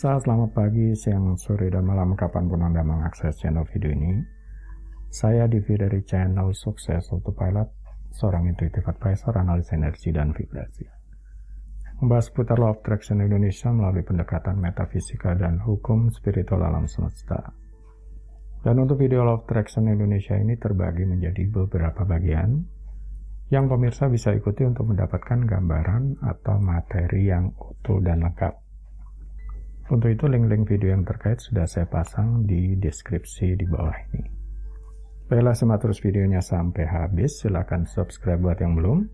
Selamat pagi, siang, sore, dan malam kapanpun Anda mengakses channel video ini. Saya Divi dari channel Sukses Autopilot, seorang intuitive advisor, analis energi dan vibrasi. Membahas seputar Law of Attraction Indonesia melalui pendekatan metafisika dan hukum spiritual alam semesta. Dan untuk video Law of Attraction Indonesia ini terbagi menjadi beberapa bagian yang pemirsa bisa ikuti untuk mendapatkan gambaran atau materi yang utuh dan lengkap. Untuk itu link-link video yang terkait sudah saya pasang di deskripsi di bawah ini. Baiklah, simak terus videonya sampai habis. Silakan subscribe buat yang belum,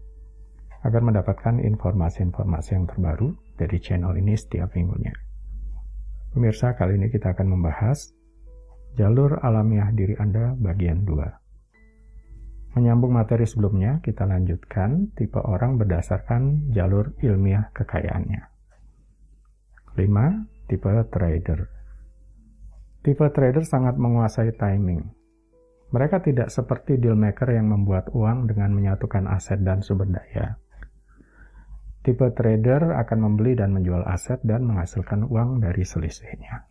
agar mendapatkan informasi-informasi yang terbaru dari channel ini setiap minggunya. Pemirsa, kali ini kita akan membahas jalur alamiah diri Anda bagian 2. Menyambung materi sebelumnya, kita lanjutkan tipe orang berdasarkan jalur ilmiah kekayaannya. 5. Tipe trader. Tipe trader sangat menguasai timing. Mereka tidak seperti deal maker yang membuat uang dengan menyatukan aset dan sumber daya. Tipe trader akan membeli dan menjual aset dan menghasilkan uang dari selisihnya.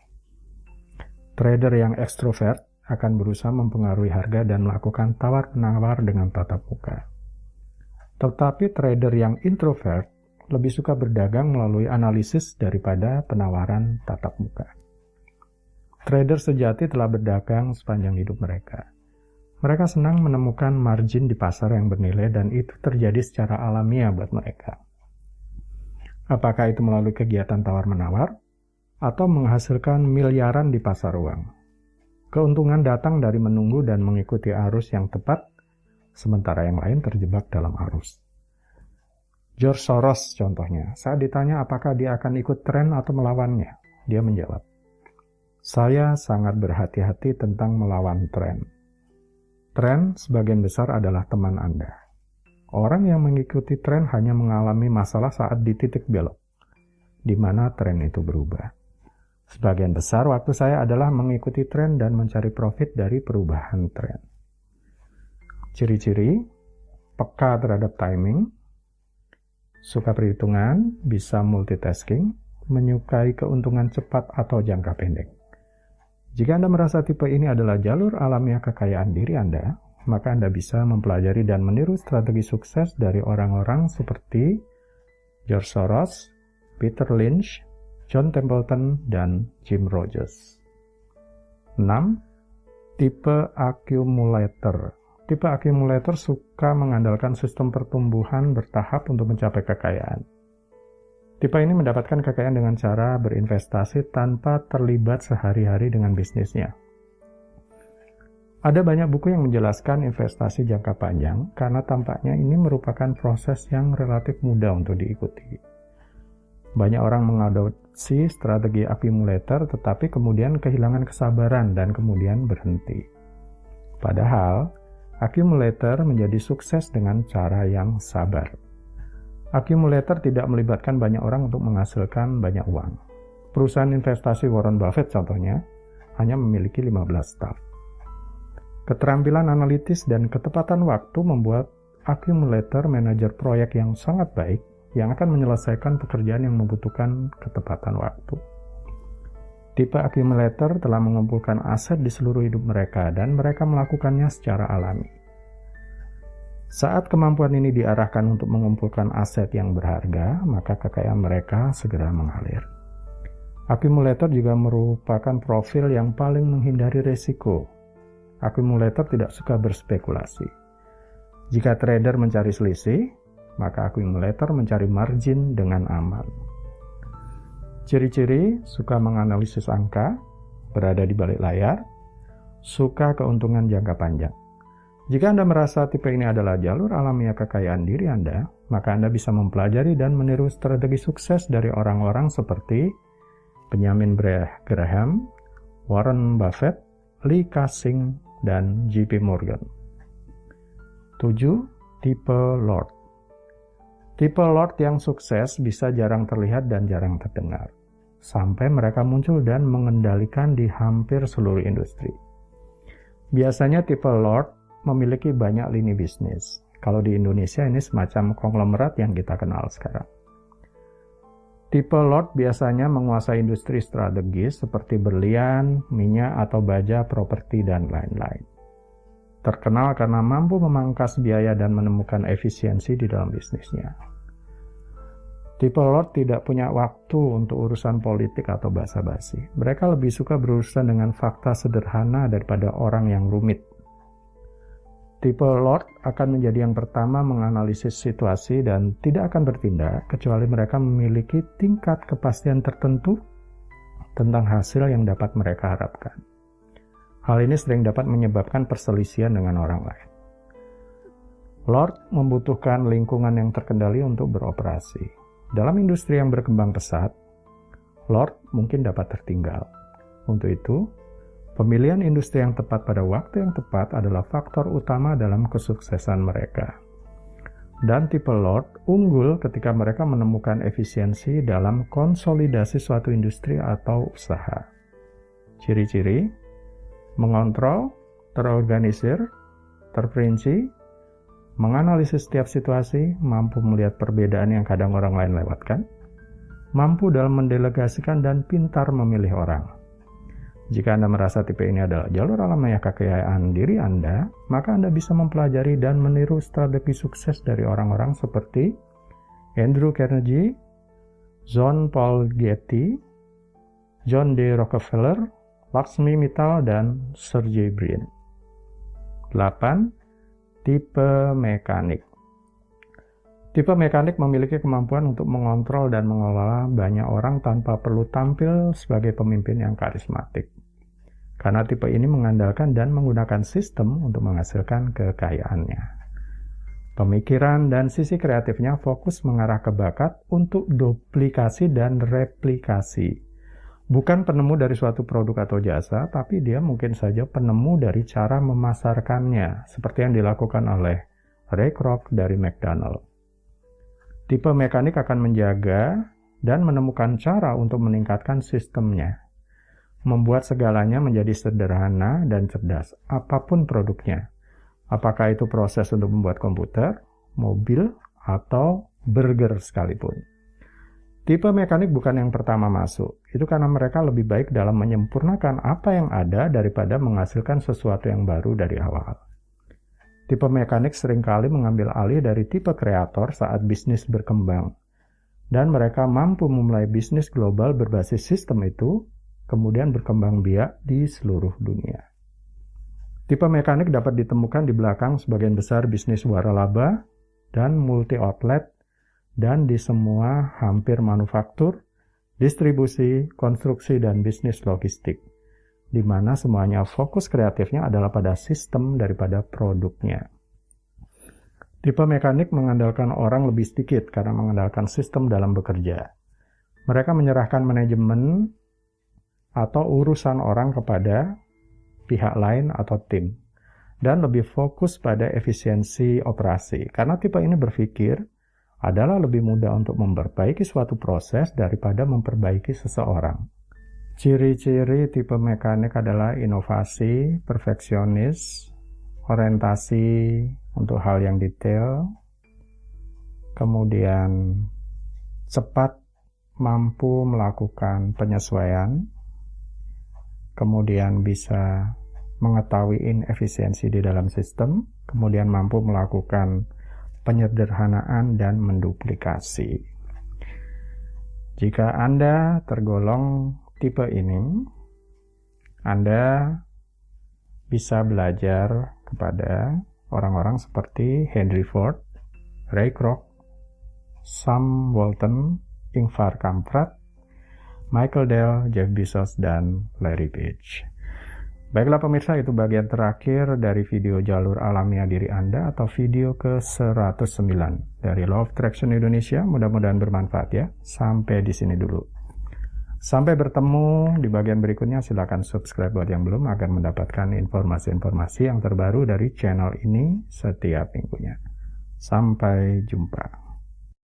Trader yang ekstrovert akan berusaha mempengaruhi harga dan melakukan tawar-menawar dengan tatap muka. Tetapi trader yang introvert lebih suka berdagang melalui analisis daripada penawaran tatap muka. Trader sejati telah berdagang sepanjang hidup mereka. Mereka senang menemukan margin di pasar yang bernilai dan itu terjadi secara alamiah buat mereka. Apakah itu melalui kegiatan tawar-menawar atau menghasilkan miliaran di pasar uang? Keuntungan datang dari menunggu dan mengikuti arus yang tepat, sementara yang lain terjebak dalam arus. George Soros contohnya, saat ditanya apakah dia akan ikut tren atau melawannya, dia menjawab, "Saya sangat berhati-hati tentang melawan tren. Tren sebagian besar adalah teman Anda. Orang yang mengikuti tren hanya mengalami masalah saat di titik belok, di mana tren itu berubah. Sebagian besar waktu saya adalah mengikuti tren dan mencari profit dari perubahan tren." Ciri-ciri, peka terhadap timing, suka perhitungan, bisa multitasking, menyukai keuntungan cepat atau jangka pendek. Jika Anda merasa tipe ini adalah jalur alamiah kekayaan diri Anda, maka Anda bisa mempelajari dan meniru strategi sukses dari orang-orang seperti George Soros, Peter Lynch, John Templeton, dan Jim Rogers. 6. Tipe accumulator. Tipe accumulator suka mengandalkan sistem pertumbuhan bertahap untuk mencapai kekayaan. Tipe ini mendapatkan kekayaan dengan cara berinvestasi tanpa terlibat sehari-hari dengan bisnisnya. Ada banyak buku yang menjelaskan investasi jangka panjang karena tampaknya ini merupakan proses yang relatif mudah untuk diikuti. Banyak orang mengadopsi strategi accumulator tetapi kemudian kehilangan kesabaran dan kemudian berhenti. Padahal, accumulator menjadi sukses dengan cara yang sabar. Accumulator tidak melibatkan banyak orang untuk menghasilkan banyak uang. Perusahaan investasi Warren Buffett contohnya hanya memiliki 15 staf. Keterampilan analitis dan ketepatan waktu membuat accumulator manajer proyek yang sangat baik yang akan menyelesaikan pekerjaan yang membutuhkan ketepatan waktu. Tipe accumulator telah mengumpulkan aset di seluruh hidup mereka dan mereka melakukannya secara alami. Saat kemampuan ini diarahkan untuk mengumpulkan aset yang berharga, maka kekayaan mereka segera mengalir. Accumulator juga merupakan profil yang paling menghindari risiko. Accumulator tidak suka berspekulasi. Jika trader mencari selisih, maka accumulator mencari margin dengan aman. Ciri-ciri, suka menganalisis angka, berada di balik layar, suka keuntungan jangka panjang. Jika Anda merasa tipe ini adalah jalur alamiah kekayaan diri Anda, maka Anda bisa mempelajari dan meniru strategi sukses dari orang-orang seperti Benjamin Graham, Warren Buffett, Lee Ka-shing, dan JP Morgan. 7. Tipe Lord. Tipe Lord yang sukses bisa jarang terlihat dan jarang terdengar, sampai mereka muncul dan mengendalikan di hampir seluruh industri. Biasanya tipe Lord memiliki banyak lini bisnis. Kalau di Indonesia ini semacam konglomerat yang kita kenal sekarang. Tipe Lord biasanya menguasai industri strategis seperti berlian, minyak atau baja, properti, dan lain-lain. Terkenal karena mampu memangkas biaya dan menemukan efisiensi di dalam bisnisnya. Tipe Lord tidak punya waktu untuk urusan politik atau basa-basi. Mereka lebih suka berurusan dengan fakta sederhana daripada orang yang rumit. Tipe Lord akan menjadi yang pertama menganalisis situasi dan tidak akan bertindak kecuali mereka memiliki tingkat kepastian tertentu tentang hasil yang dapat mereka harapkan. Hal ini sering dapat menyebabkan perselisihan dengan orang lain. Lord membutuhkan lingkungan yang terkendali untuk beroperasi. Dalam industri yang berkembang pesat, Lord mungkin dapat tertinggal. Untuk itu, pemilihan industri yang tepat pada waktu yang tepat adalah faktor utama dalam kesuksesan mereka. Dan tipe Lord unggul ketika mereka menemukan efisiensi dalam konsolidasi suatu industri atau usaha. Ciri-ciri: mengontrol, terorganisir, terperinci, menganalisis setiap situasi, mampu melihat perbedaan yang kadang orang lain lewatkan, mampu dalam mendelegasikan dan pintar memilih orang. Jika Anda merasa tipe ini adalah jalur alamiah kekayaan diri Anda, maka Anda bisa mempelajari dan meniru strategi sukses dari orang-orang seperti Andrew Carnegie, John Paul Getty, John D. Rockefeller, Lakshmi Mittal, dan Sergey Brin. 8. Tipe mekanik. Tipe mekanik memiliki kemampuan untuk mengontrol dan mengelola banyak orang tanpa perlu tampil sebagai pemimpin yang karismatik. Karena tipe ini mengandalkan dan menggunakan sistem untuk menghasilkan kekayaannya. Pemikiran dan sisi kreatifnya fokus mengarah ke bakat untuk duplikasi dan replikasi. Bukan penemu dari suatu produk atau jasa, tapi dia mungkin saja penemu dari cara memasarkannya, seperti yang dilakukan oleh Ray Kroc dari McDonald. Tipe mekanik akan menjaga dan menemukan cara untuk meningkatkan sistemnya, membuat segalanya menjadi sederhana dan cerdas, apapun produknya. Apakah itu proses untuk membuat komputer, mobil, atau burger sekalipun. Tipe mekanik bukan yang pertama masuk. Itu karena mereka lebih baik dalam menyempurnakan apa yang ada daripada menghasilkan sesuatu yang baru dari awal. Tipe mekanik seringkali mengambil alih dari tipe kreator saat bisnis berkembang. Dan mereka mampu memulai bisnis global berbasis sistem itu, kemudian berkembang biak di seluruh dunia. Tipe mekanik dapat ditemukan di belakang sebagian besar bisnis waralaba dan multi-outlet, dan di semua hampir manufaktur, distribusi, konstruksi, dan bisnis logistik, di mana semuanya fokus kreatifnya adalah pada sistem daripada produknya. Tipe mekanik mengandalkan orang lebih sedikit karena mengandalkan sistem dalam bekerja. Mereka menyerahkan manajemen atau urusan orang kepada pihak lain atau tim, dan lebih fokus pada efisiensi operasi, karena tipe ini berpikir adalah lebih mudah untuk memperbaiki suatu proses daripada memperbaiki seseorang. Ciri-ciri tipe mekanik adalah inovasi, perfeksionis, orientasi untuk hal yang detail, kemudian cepat mampu melakukan penyesuaian, kemudian bisa mengetahui inefisiensi di dalam sistem, kemudian mampu melakukan penyederhanaan dan menduplikasi. Jika Anda tergolong tipe ini, Anda bisa belajar kepada orang-orang seperti Henry Ford, Ray Kroc, Sam Walton, Ingvar Kamprad, Michael Dell, Jeff Bezos, dan Larry Page. Baiklah pemirsa, itu bagian terakhir dari video jalur alamiah diri Anda atau video ke-109 dari Law of Attraction Indonesia. Mudah-mudahan bermanfaat ya. Sampai di sini dulu. Sampai bertemu di bagian berikutnya. Silakan subscribe buat yang belum agar mendapatkan informasi-informasi yang terbaru dari channel ini setiap minggunya. Sampai jumpa.